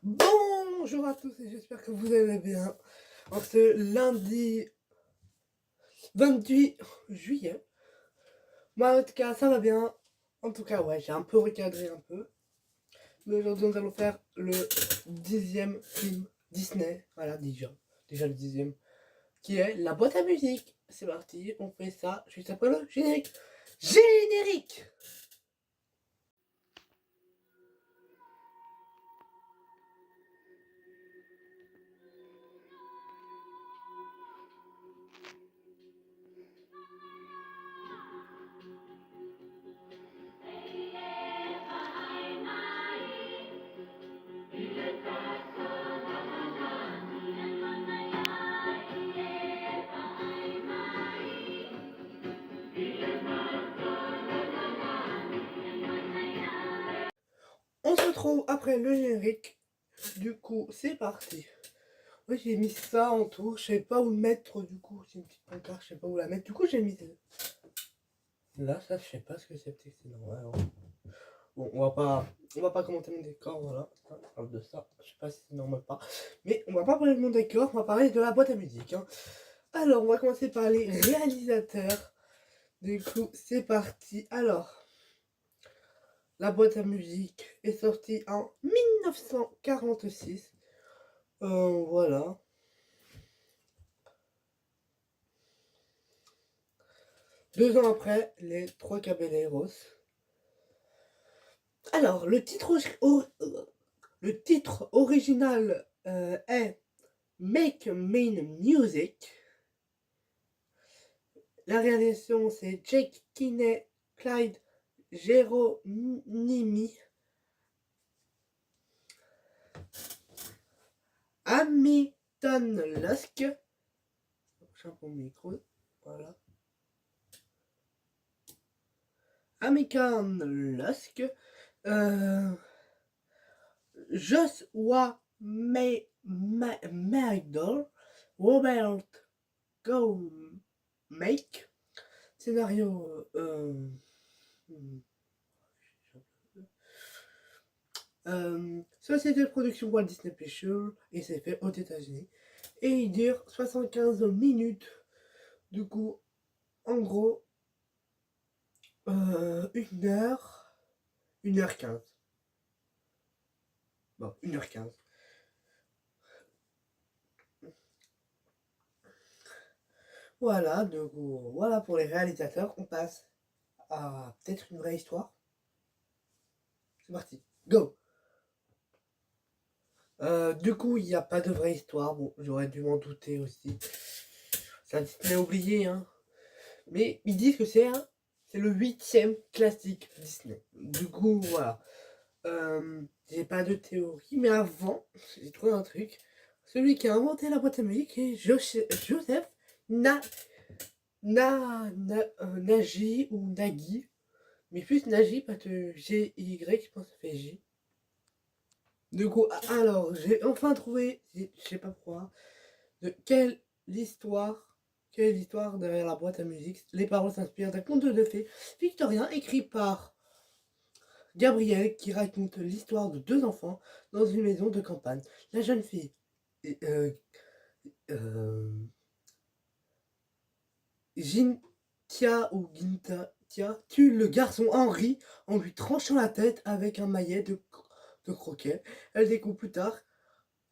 Bonjour à tous et j'espère que vous allez bien. En ce lundi 28 juillet. Moi en tout cas ça va bien. En tout cas ouais, j'ai un peu recadré un peu. Mais aujourd'hui nous allons faire le 10e film Disney. Voilà déjà le 10e. Qui est La boîte à musique. C'est parti, on fait ça juste après le générique. Générique. On se retrouve après le générique. Du coup, c'est parti. Oui, j'ai mis ça en tout. Je sais pas où le mettre du coup. C'est une petite pancarte, je sais pas où la mettre. Du coup, j'ai mis là. Ça, je sais pas ce que c'est. Peut-être que c'est normal. Bon, on va pas commenter mon décor. Voilà. On parle de ça. Je sais pas si c'est normal ou pas. Mais on va pas parler de mon décor. On va parler de la boîte à musique. Hein. Alors, on va commencer par les réalisateurs. Du coup, c'est parti. Alors. La boîte à musique est sortie en 1946. Voilà. Deux ans après, les Trois Caballeros. Alors, le titre original est Make Main Music. La réalisation, c'est Jake Kinney, Clyde Geronimi, Hamilton Lusk. J'ai un micro, voilà. Hamilton Lusk. Joshua Magdal, Robert Make, scénario société de production Walt Disney Pictures et c'est fait aux États-Unis et il dure 75 minutes. Du coup, en gros, 1h, 1h15. Bon, 1h15. Voilà, du coup, voilà pour les réalisateurs. On passe à peut-être une vraie histoire. C'est parti, go! Du coup, il n'y a pas de vraie histoire. Bon, j'aurais dû m'en douter aussi. C'est un Disney oublié, hein. Mais ils disent que c'est le 8e classique Disney. Du coup, voilà. J'ai pas de théorie, mais avant, j'ai trouvé un truc. Celui qui a inventé la boîte à musique est Joseph Nagy ou Nagy. Mais plus Nagy, pas de G-Y, je pense que ça fait J. Du coup, alors, j'ai enfin trouvé, je sais pas pourquoi, quelle histoire derrière la boîte à musique. Les paroles s'inspirent d'un conte de fées victorien écrit par Gabriel qui raconte l'histoire de deux enfants dans une maison de campagne. La jeune fille, Gintia ou Gintia, tue le garçon Henri en lui tranchant la tête avec un maillet de croquet. Elle découvre plus tard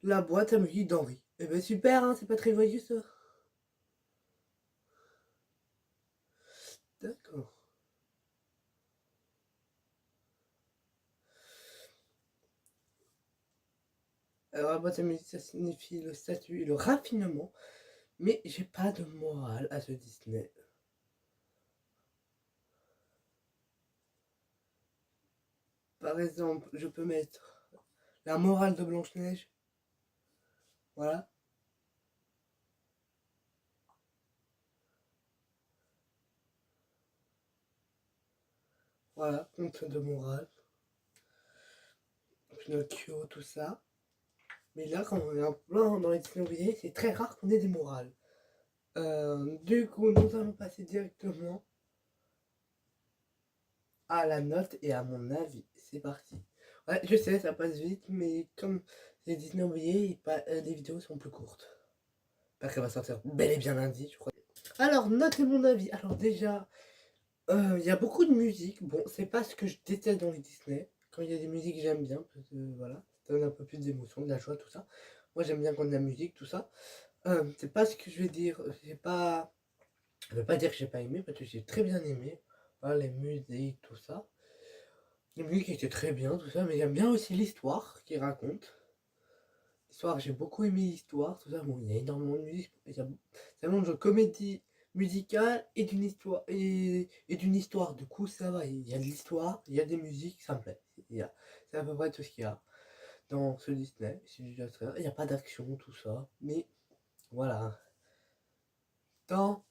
la boîte à musique d'Henri. Eh ben super, hein, c'est pas très joyeux ça. D'accord. Alors la boîte à musique, ça signifie le statut et le raffinement. Mais j'ai pas de morale à ce Disney. Par exemple, je peux mettre la morale de Blanche-Neige. Voilà. Voilà, conte de morale. Pinocchio, tout ça. Mais là, quand on est en plein dans les Disney oubliés, c'est très rare qu'on ait des morales. Du coup, nous allons passer directement à la note et à mon avis. C'est parti. Ouais, je sais, ça passe vite, mais comme c'est Disney oublié, les vidéos sont plus courtes. Parce qu'elle va sortir bel et bien lundi, je crois. Alors, notez mon avis. Alors déjà, il y a beaucoup de musique. Bon, c'est pas ce que je déteste dans les Disney. Quand il y a des musiques, j'aime bien, parce que voilà, ça donne un peu plus d'émotion, de la joie, tout ça. Moi, j'aime bien quand il y a de la musique, tout ça. C'est pas ce que je vais dire. Je vais pas dire que j'ai pas aimé, parce que j'ai très bien aimé. Voilà, les musiques, tout ça. Les musiques étaient très bien, tout ça, mais j'aime bien aussi l'histoire qu'ils racontent. L'histoire, j'ai beaucoup aimé l'histoire, tout ça. Bon, il y a énormément de musique. Il y a tellement de comédie musicale et d'une histoire. Du coup, ça va. Il y a de l'histoire, il y a des musiques, ça me plaît. C'est à peu près tout ce qu'il y a dans ce Disney. Il n'y a pas d'action, tout ça. Mais voilà. Dans.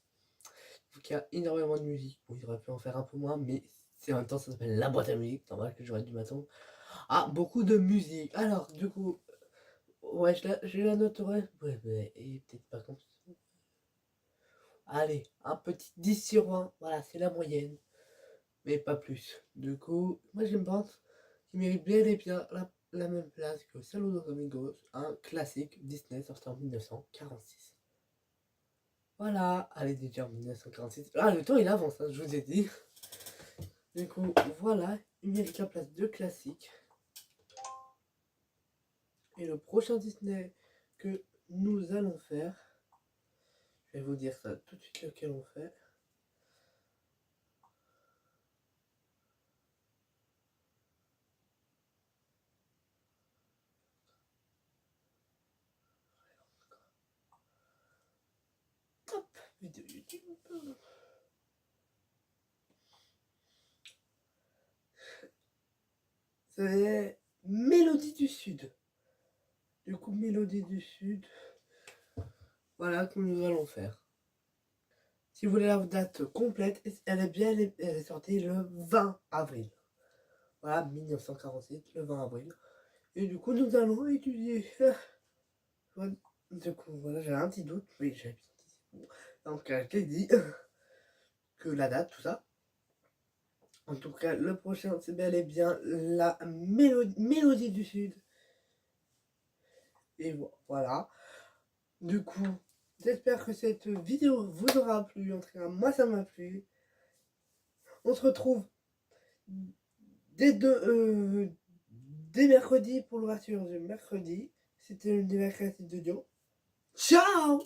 Donc, il y a énormément de musique. Bon, il aurait pu en faire un peu moins, mais c'est en même temps, ça s'appelle la boîte à musique. Normal que j'aurais dû m'attendre. Ah, beaucoup de musique. Alors, du coup, ouais, je la noterai. Ouais, et peut-être pas comme ça. Allez, un petit 10 sur 20. Voilà, c'est la moyenne. Mais pas plus. Du coup, moi je pense qu'il mérite bien et bien la même place que Saludos Amigos, un classique Disney sorti en 1946. Voilà, allez déjà en 1946. Ah, le temps il avance, hein, je vous ai dit. Du coup, voilà, il mérite la place de classique. Et le prochain Disney que nous allons faire, je vais vous dire ça tout de suite lequel on fait. Hop, vidéo YouTube. C'est Mélodie du Sud. Du coup, Mélodie du Sud, voilà que nous allons faire. Si vous voulez la date complète, elle est bien, elle est sortie le 20 avril. Voilà, 1946, le 20 avril. Et du coup, nous allons étudier. Du coup, voilà, j'ai un petit doute. Oui, j'ai un petit doute. Donc, je t'ai dit que la date, tout ça. En tout cas, le prochain, c'est bel et bien la Mélodie du Sud. Et voilà. Du coup, j'espère que cette vidéo vous aura plu. En tout cas, moi, ça m'a plu. On se retrouve dès mercredi pour l'ouverture du mercredi. C'était le débat créatif de Dio. Ciao!